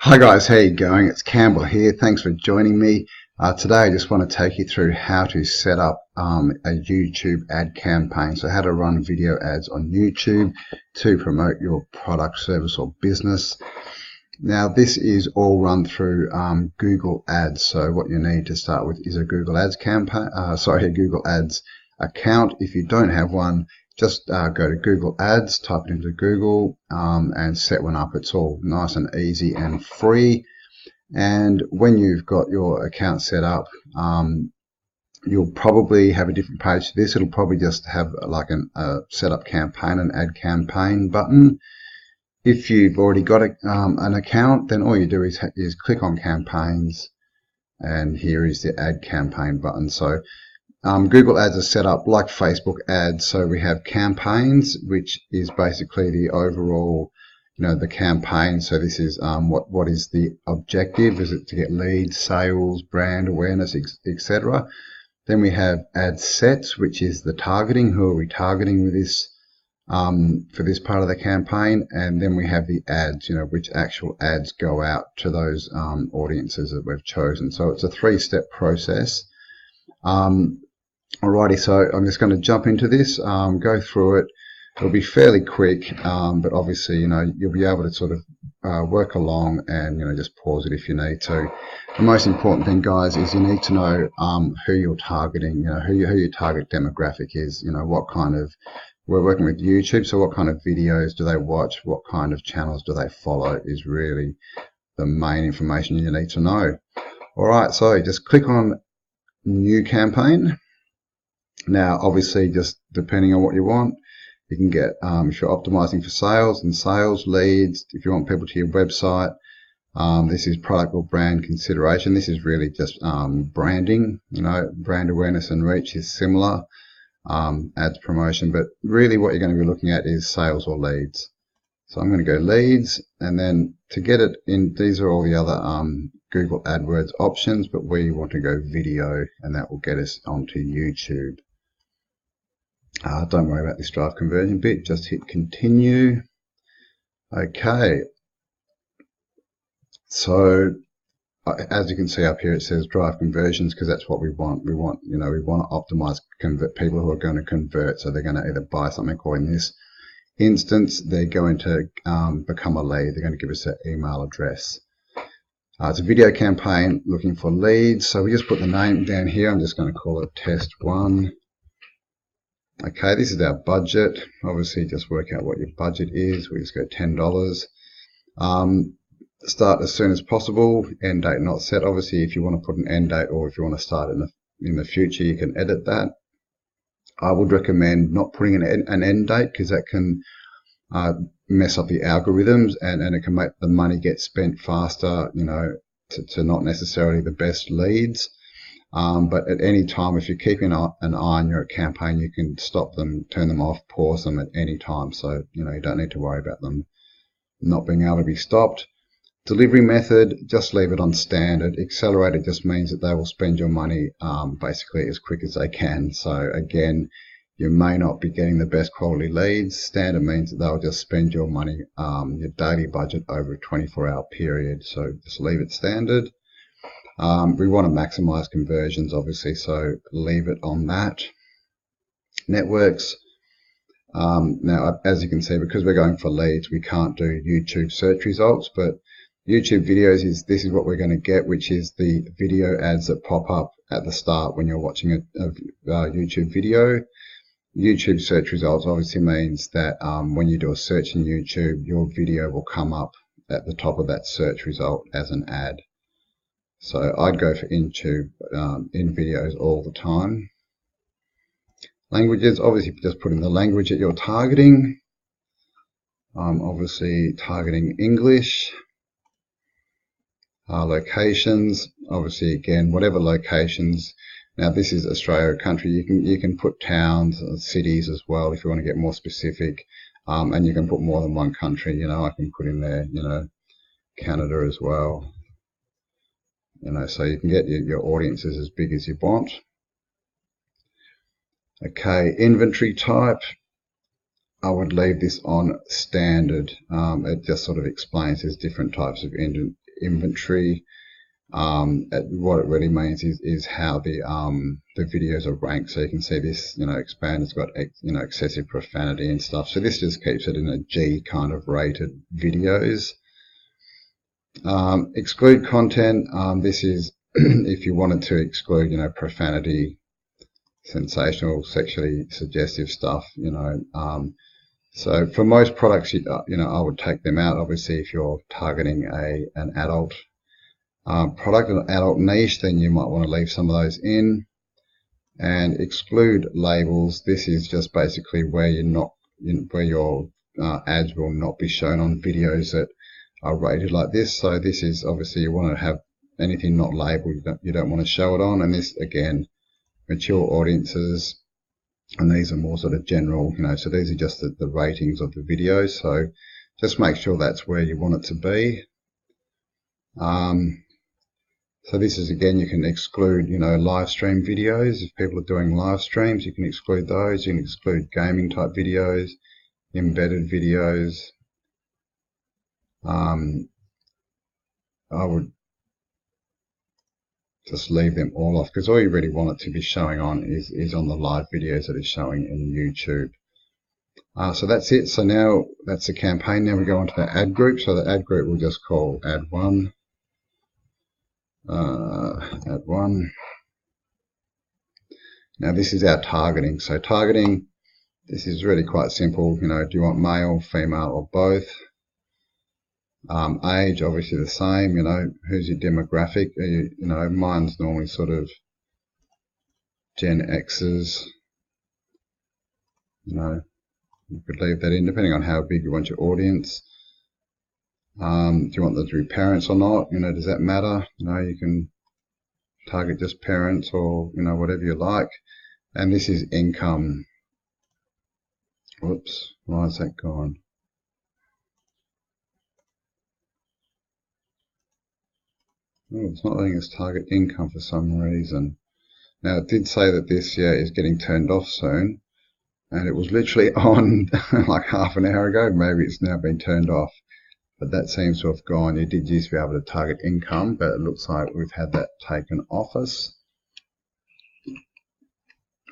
Hi guys, how you going? It's Campbell here. Thanks for joining me. Today I just want to take you through how to set up a YouTube ad campaign. So how to run video ads on YouTube to promote your product, service or business. Now this is all run through Google Ads. So what you need to start with is a Google Ads campaign. A Google Ads account. If you don't have one, just go to Google Ads, type it into Google and set one up. It's all nice and easy and free. And when you've got your account set up, you'll probably have a different page to this. It'll probably just have like a setup campaign, an ad campaign button. If you've already got an account, then all you do is click on campaigns, and here is the ad campaign button. So Google Ads are set up like Facebook ads. So we have campaigns, which is basically the overall, the campaign. So this is what is the objective? Is it to get leads, sales, brand awareness, etc. Then we have ad sets, which is the targeting. Who are we targeting with this for this part of the campaign? And then we have the ads, which actual ads go out to those audiences that we've chosen. So it's a three-step process. Alrighty, so I'm just going to jump into this, go through it. It'll be fairly quick, but obviously, you'll be able to sort of work along and, just pause it if you need to. The most important thing, guys, is you need to know who you're targeting, who your target demographic is, what kind of, we're working with YouTube, so what kind of videos do they watch, what kind of channels do they follow is really the main information you need to know. Alright, so just click on New Campaign. Now, obviously, just depending on what you want, you can get, if you're optimizing for sales and sales leads, if you want people to your website, this is product or brand consideration. This is really just branding, brand awareness and reach is similar, ads promotion, but really what you're going to be looking at is sales or leads. So I'm going to go leads, and then to get it in, these are all the other Google AdWords options, but we want to go video, and that will get us onto YouTube. Don't worry about this drive conversion bit, just hit continue. Okay, so as you can see up here, it says drive conversions because that's what we want. We want, we want to optimize people who are going to convert, so they're going to either buy something, or in this instance, they're going to become a lead. They're going to give us their email address. It's a video campaign looking for leads, so we just put the name down here. I'm just going to call it test 1. Okay, this is our budget. Obviously, just work out what your budget is. We just go $10. Start as soon as possible. End date not set. Obviously, if you want to put an end date, or if you want to start in the future, you can edit that. I would recommend not putting an end date, because that can mess up the algorithms, and it can make the money get spent faster, to not necessarily the best leads. But at any time, if you're keeping an eye on your campaign, you can stop them, turn them off, pause them at any time. So, you don't need to worry about them not being able to be stopped. Delivery method, just leave it on standard. Accelerated just means that they will spend your money basically as quick as they can. So again, you may not be getting the best quality leads. Standard means that they'll just spend your money, your daily budget, over a 24-hour period. So just leave it standard. We want to maximize conversions, obviously, so leave it on that. Networks. Now, as you can see, because we're going for leads, we can't do YouTube search results, but YouTube videos this is what we're going to get, which is the video ads that pop up at the start when you're watching a YouTube video. YouTube search results obviously means that when you do a search in YouTube, your video will come up at the top of that search result as an ad. So I'd go for in videos all the time. Languages, obviously just put in the language that you're targeting. Obviously targeting English. Locations, obviously again, whatever locations. Now this is Australia country. You can put towns, cities as well if you want to get more specific. And you can put more than one country. I can put in there, Canada as well. So you can get your audiences as big as you want. Okay, inventory type. I would leave this on standard. It just sort of explains there's different types of inventory. What it really means is how the videos are ranked. So you can see this, expand has got, excessive profanity and stuff. So this just keeps it in a G kind of rated videos. Exclude content. This is if you wanted to exclude, profanity, sensational, sexually suggestive stuff, so for most products, I would take them out. Obviously, if you're targeting an adult product, an adult niche, then you might want to leave some of those in. And exclude labels. This is just basically where where your ads will not be shown on videos that are rated like this. So this is obviously you want to have anything not labeled. You don't want to show it on. And this again, mature audiences. And these are more sort of general, so these are just the ratings of the video. So just make sure that's where you want it to be. So this is, again, you can exclude, live stream videos. If people are doing live streams, you can exclude those. You can exclude gaming type videos, embedded videos. I would just leave them all off, because all you really want it to be showing on is on the live videos that is showing in YouTube. So that's it. So now that's the campaign. Now we go on to the ad group. So the ad group we'll just call ad 1. Ad 1. Now this is our targeting. So targeting, this is really quite simple. Do you want male, female, or both? Age, obviously the same. Who's your demographic? Mine's normally sort of Gen X's. You could leave that in depending on how big you want your audience. Do you want them to be parents or not? Does that matter? You can target just parents or, whatever you like. And this is income. Whoops, why is that gone? Oh, it's not letting us target income for some reason. Now it did say that this is getting turned off soon, and it was literally on like half an hour ago. Maybe it's now been turned off, but that seems to have gone. You did used to be able to target income, but it looks like we've had that taken off us.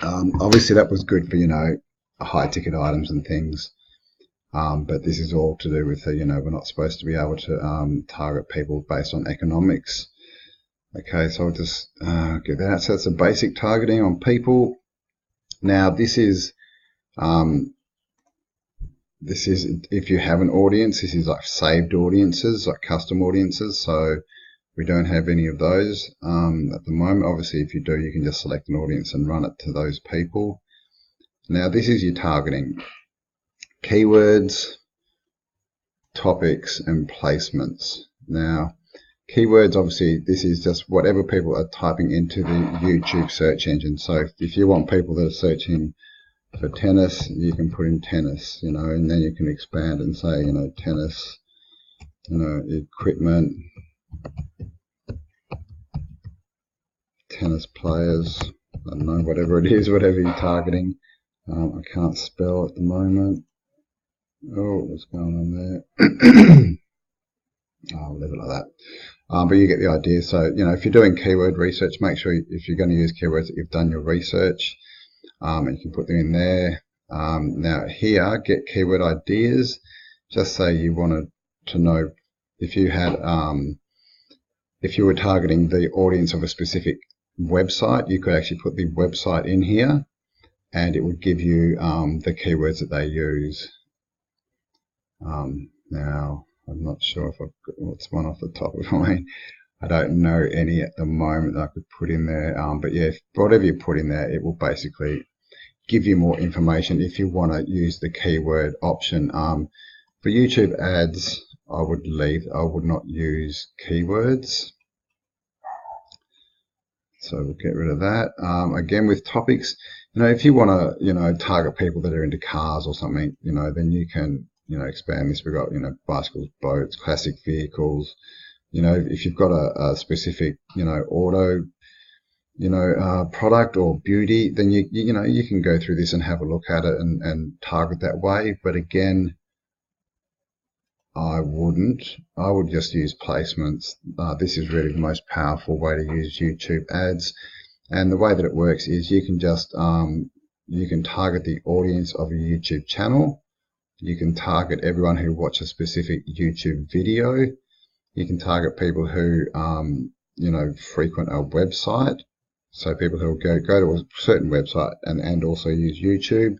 Obviously that was good for, high ticket items and things. But this is all to do with, we're not supposed to be able to target people based on economics. Okay, so I'll just get that. So that's a basic targeting on people. Now this is if you have an audience, this is like saved audiences, like custom audiences. So we don't have any of those at the moment. Obviously, if you do, you can just select an audience and run it to those people. Now this is your targeting. Keywords, topics, and placements. Now, keywords, obviously, this is just whatever people are typing into the YouTube search engine. So if you want people that are searching for tennis, you can put in tennis, and then you can expand and say, tennis, equipment, tennis players, I don't know, whatever it is, whatever you're targeting. I can't spell at the moment. Oh, what's going on there? I'll leave it like that. But you get the idea. So, if you're doing keyword research, make sure if you're going to use keywords that you've done your research, and you can put them in there. Now here, get keyword ideas. Just say you wanted to know if you had, if you were targeting the audience of a specific website, you could actually put the website in here, and it would give you the keywords that they use. Now, I'm not sure if I've got what's one off the top of my mind. I don't know any at the moment that I could put in there. But yeah, whatever you put in there, it will basically give you more information if you want to use the keyword option. For YouTube ads, I would not use keywords. So we'll get rid of that. Again, with topics, if you want to, target people that are into cars or something, then you can, expand this. We've got, bicycles, boats, classic vehicles. If you've got a specific, auto, product or beauty, then you can go through this and have a look at it and target that way. But again, I wouldn't. I would just use placements. This is really the most powerful way to use YouTube ads. And the way that it works is you can just, you can target the audience of a YouTube channel. You can target everyone who watches a specific YouTube video. You can target people who, frequent a website. So people who go to a certain website and also use YouTube.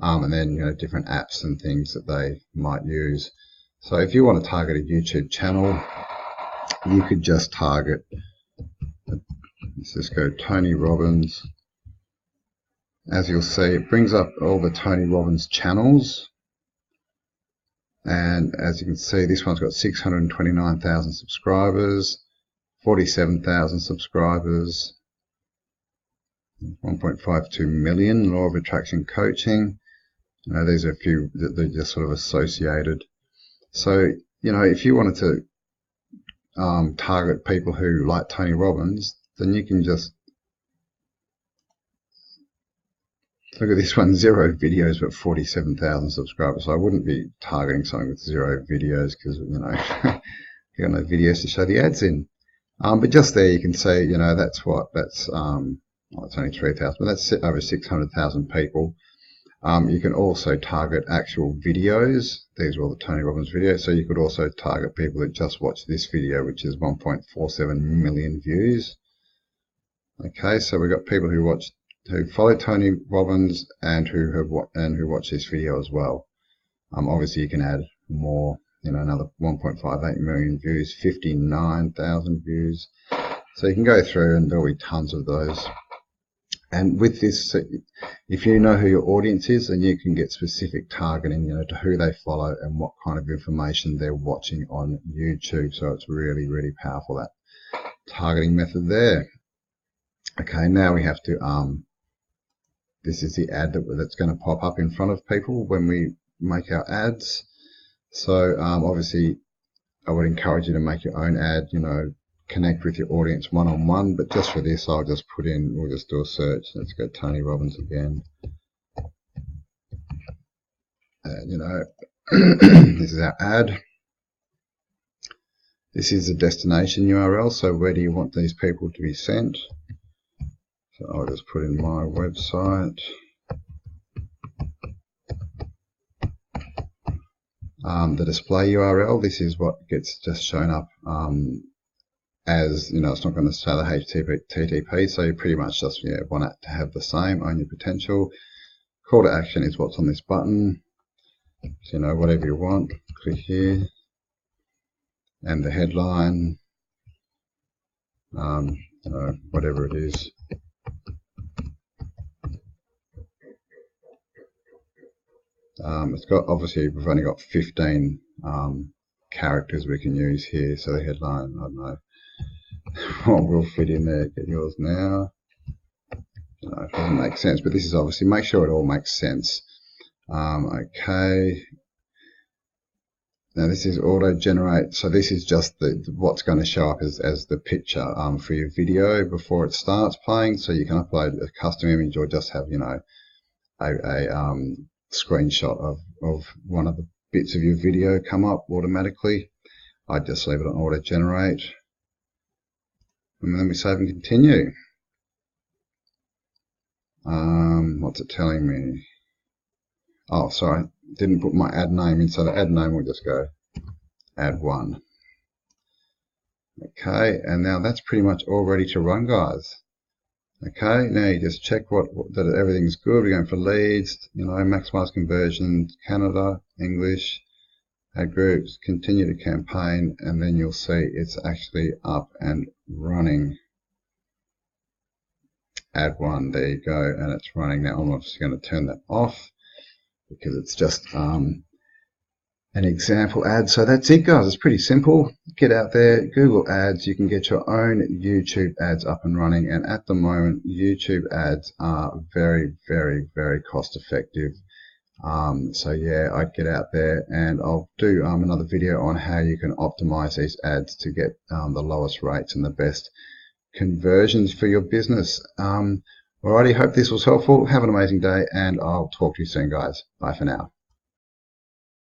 And then, different apps and things that they might use. So if you want to target a YouTube channel, you could just target, let's just go Tony Robbins. As you'll see, it brings up all the Tony Robbins channels. And as you can see, this one's got 629,000 subscribers, 47,000 subscribers, 1.52 million, Law of Attraction Coaching. These are a few that they're just sort of associated. So, if you wanted to target people who like Tony Robbins, then you can just look at this one, 0 videos but 47,000 subscribers. So I wouldn't be targeting something with 0 videos because, you got no videos to show the ads in. But just there you can say, that's it's only 3,000, but that's over 600,000 people. You can also target actual videos. These are all the Tony Robbins videos. So you could also target people that just watch this video, which is 1.47 million views. Okay, so we've got people who follow Tony Robbins and who watch this video as well. Obviously you can add more, another 1.58 million views, 59,000 views. So you can go through and there'll be tons of those. And with this, if you know who your audience is, then you can get specific targeting, to who they follow and what kind of information they're watching on YouTube. So it's really, really powerful, that targeting method there. Okay, now we have to, this is the ad that's going to pop up in front of people when we make our ads. So obviously, I would encourage you to make your own ad, connect with your audience one-on-one, but just for this we'll just do a search. Let's go Tony Robbins again. And this is our ad. This is the destination URL, so where do you want these people to be sent? So I'll just put in my website. The display URL, this is what gets just shown up as, it's not going to say the HTTP, so you pretty much just want it to have the same, own your potential. Call to action is what's on this button. So, whatever you want, click here. And the headline, whatever it is. It's got, obviously, we've only got 15 characters we can use here, so the headline, I don't know what will fit in there. Get yours now. It doesn't make sense, but this is obviously, make sure it all makes sense. Okay. Now this is auto-generate, so this is just what's going to show up as the picture for your video before it starts playing. So you can upload a custom image or just have, a screenshot of one of the bits of your video come up automatically. I'd just leave it on auto-generate. And then we save and continue. What's it telling me? Oh, sorry, didn't put my ad name in, so the ad name will just go ad 1. Okay, and now that's pretty much all ready to run, guys. Okay, now you just check that everything's good. We're going for leads, maximize conversions, Canada, English, add groups, continue to campaign, and then you'll see it's actually up and running. Add 1, there you go, and it's running now. I'm obviously going to turn that off because it's just an example ad. So that's it, guys. It's pretty simple. Get out there, Google Ads. You can get your own YouTube ads up and running. And at the moment, YouTube ads are very, very, very cost effective. So yeah, I'd get out there, and I'll do another video on how you can optimize these ads to get the lowest rates and the best conversions for your business. Alrighty, hope this was helpful. Have an amazing day, and I'll talk to you soon, guys. Bye for now.